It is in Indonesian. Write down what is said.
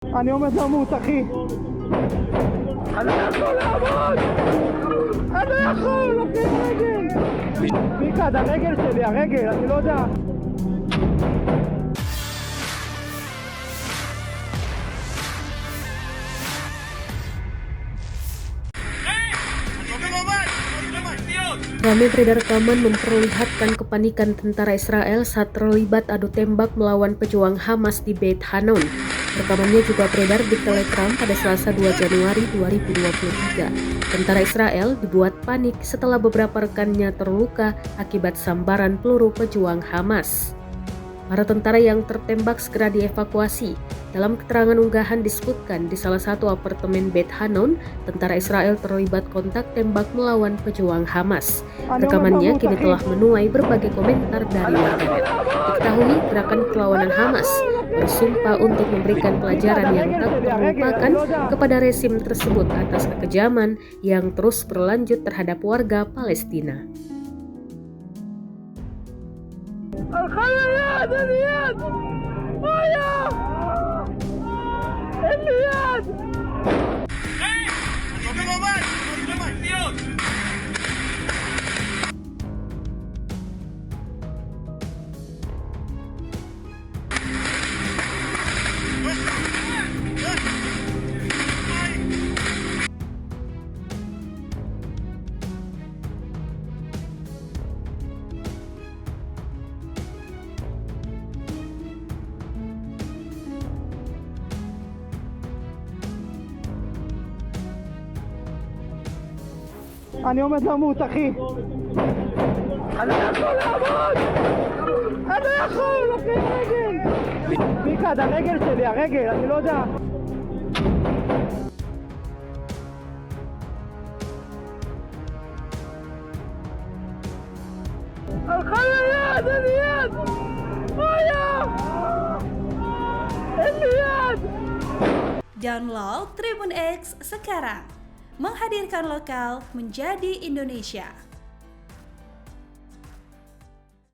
אני עומד למות, אחי. אני לא יכול לעמוד! אני לא יכול, לוקח רגל! פיקד, הרגל שלי, הרגל, אני לא יודע. Ramai beredar rekaman memperlihatkan kepanikan tentara Israel saat terlibat adu tembak melawan pejuang Hamas di Beit Hanun. Rekamannya juga beredar di Telegram pada Selasa 2 Januari 2023. Tentara Israel dibuat panik setelah beberapa rekannya terluka akibat sambaran peluru pejuang Hamas. Para tentara yang tertembak segera dievakuasi. Dalam keterangan unggahan disebutkan di salah satu apartemen Beit Hanun, tentara Israel terlibat kontak tembak melawan pejuang Hamas. Rekamannya kini telah menuai berbagai komentar dari warganet. Diketahui gerakan perlawanan Hamas bersumpah untuk memberikan pelajaran yang tak terlupakan kepada rezim tersebut atas kekejaman yang terus berlanjut terhadap warga Palestina. الخيال اليد ويا اليد אני עומד למות, אחי. אני לא יכול לעמוד! אני לא יכול, לוקח רגל! פיקד, הרגל שלי, הרגל, אני לא יודע. הלכה ליד, אין לי יד! וואיה! אין לי יד! Download Tribun X sekarang, menghadirkan lokal menjadi Indonesia.